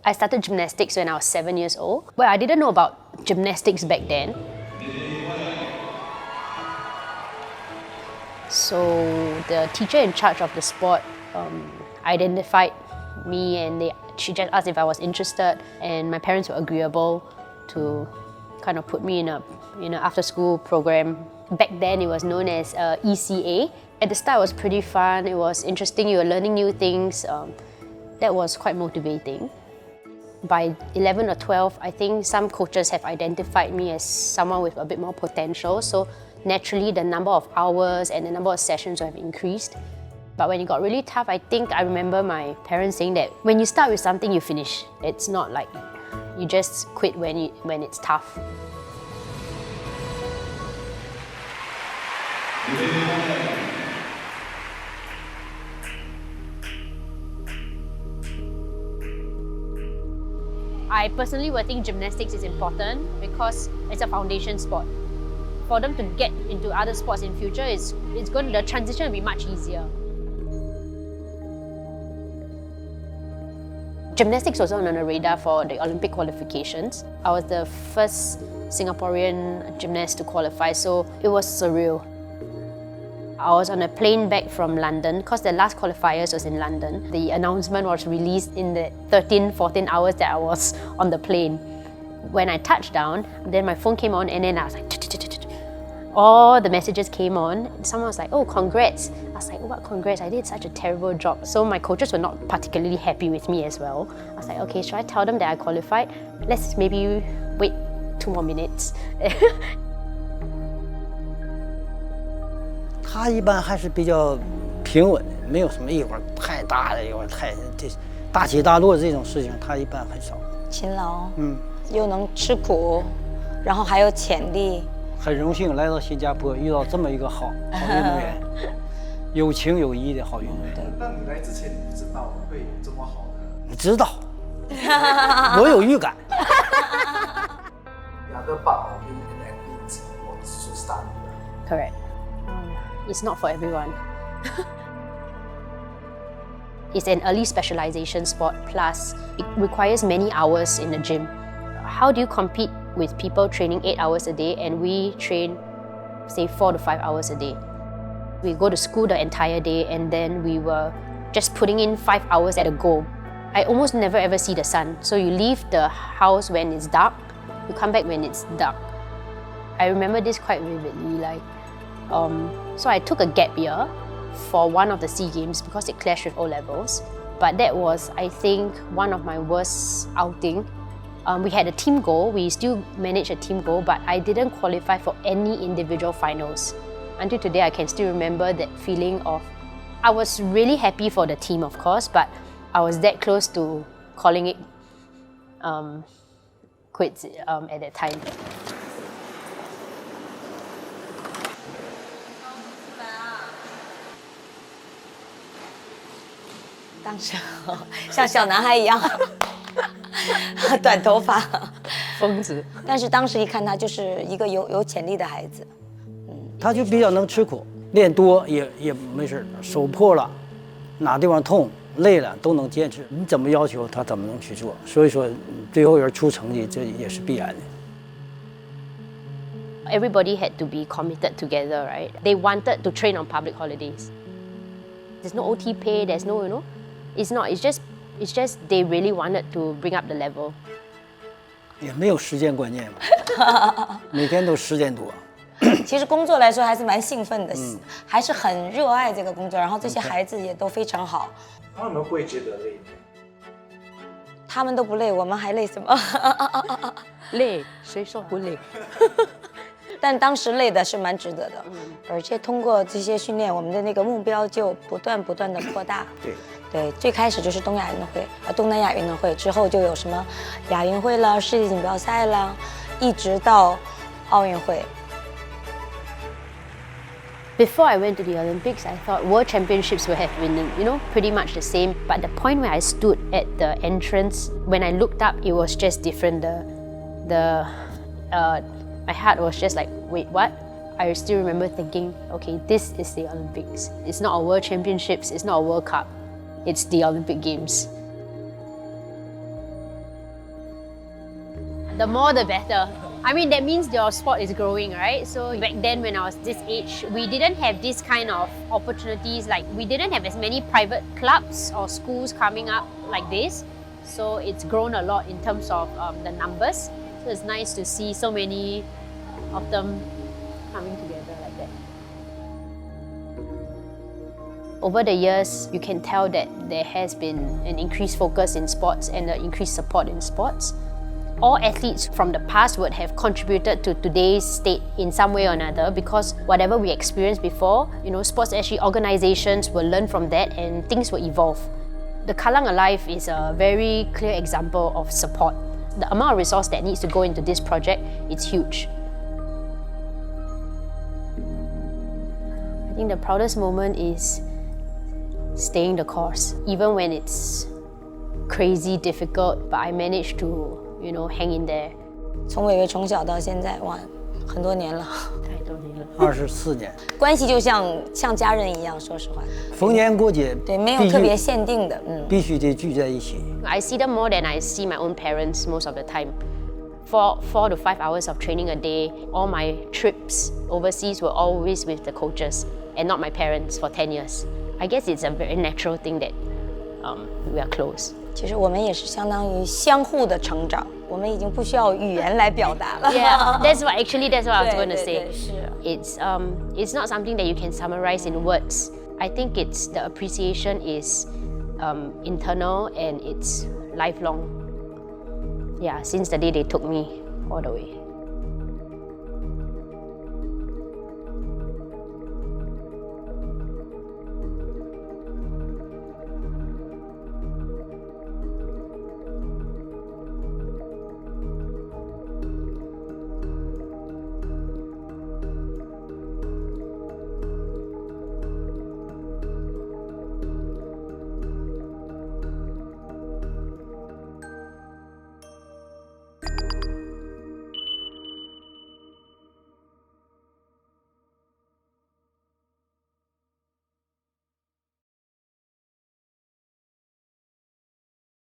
I started gymnastics when I was 7 years old. Well, I didn't know about gymnastics back then. So the teacher in charge of the sport identified me, and she just asked if I was interested, and my parents were agreeable to kind of put me in a after-school program. Back then it was known as ECA. At the start it was pretty fun, it was interesting, you were learning new things. That was quite motivating. By 11 or 12, I think some coaches have identified me as someone with a bit more potential, so naturally the number of hours and the number of sessions have increased. But when it got really tough, I think I remember my parents saying that when you start with something, you finish. It's not like you just quit when it's tough. I personally would think gymnastics is important because it's a foundation sport. For them to get into other sports in future, the transition will be much easier. Gymnastics was on the radar for the Olympic qualifications. I was the first Singaporean gymnast to qualify, so it was surreal. I was on a plane back from London because the last qualifiers was in London. The announcement was released in the 13-14 hours that I was on the plane. When I touched down, then my phone came on, and then I was like, all the messages came on. Someone was like, oh, congrats. I was like, what congrats? I did such a terrible job. So my coaches were not particularly happy with me as well. I was like, okay, should I tell them that I qualified? Let's maybe wait 2 more minutes. 他一般还是比较平稳的，没有什么一会儿太大的，一会儿大起大落这种事情，他一般很少。勤劳，又能吃苦，然后还有潜力。很荣幸来到新加坡，遇到这么一个好运动员，有情有义的好运动员。那你来之前你不知道会有这么好的？你知道，我有预感。两个把跟两个子，我是说三个。Correct. It's not for everyone. It's an early specialization sport, plus it requires many hours in the gym. How do you compete with people training 8 hours a day and we train, say, 4 to 5 hours a day? We go to school the entire day and then we were just putting in 5 hours at a go. I almost never ever see the sun. So you leave the house when it's dark, you come back when it's dark. I remember this quite vividly. So I took a gap year for one of the SEA Games because it clashed with O-levels. But that was, I think, one of my worst outing. We had a team goal, we still managed a team goal, but I didn't qualify for any individual finals. Until today, I can still remember that feeling of, I was really happy for the team, of course, but I was that close to calling it quits at that time. 当时像小男孩一样，短头发，疯子。但是当时一看他就是一个有潜力的孩子。他就比较能吃苦，练多也没事，手破了，哪地方痛累了都能坚持。你怎么要求他怎么能去做？所以说最后要出成绩，这也是必然的。Everybody had to be committed together, right? They wanted to train on public holidays. There's no OT pay, there's no, it's not, it's just they really wanted to bring up the level. 也没有时间观念嘛，每天都10点多。其实工作来说还是蛮兴奋的，还是很热爱这个工作，然后这些孩子也都非常好。他们会觉得累吗？他们都不累，我们还累什么？累，谁说不累？但当时累的是蛮值得的，而且通过这些训练，我们的那个目标就不断的扩大。对，最开始就是东南亚运动会之后就有什么亚运会了、世界锦标赛了，一直到奥运会。Before I went to the Olympics, I thought World Championships would have been, pretty much the same. But the point where I stood at the entrance, when I looked up, it was just different. My heart was just like, wait, what? I still remember thinking, okay, this is the Olympics. It's not a World Championships, it's not a World Cup. It's the Olympic Games. The more the better. I mean, that means your sport is growing, right? So back then when I was this age, we didn't have this kind of opportunities. Like, we didn't have as many private clubs or schools coming up like this. So it's grown a lot in terms of the numbers. So it's nice to see so many of them coming together like that. Over the years, you can tell that there has been an increased focus in sports and an increased support in sports. All athletes from the past would have contributed to today's state in some way or another, because whatever we experienced before, sports SG organizations will learn from that and things will evolve. The Kallang Alive is a very clear example of support. The amount of resource that needs to go into this project, it's huge. I think the proudest moment is staying the course. Even when it's crazy difficult, but I managed to hang in there. 从伟伟从小到现在，哇，很多年了，太多年了，24年，关系就像家人一样，说实话。逢年过节，对，没有特别限定的，必须得聚在一起。I see them more than I see my own parents most of the time. 4 to 5 hours of training a day. All my trips overseas were always with the coaches and not my parents for 10 years. I guess it's a very natural thing that we are close. 其实我们也是相当于相互的成长，我们已经不需要语言来表达了。Yeah, that's what I was going to 对 say. 是。It's not something that you can summarize in words. I think it's the appreciation is internal and it's lifelong. Yeah, since the day they took me all the way.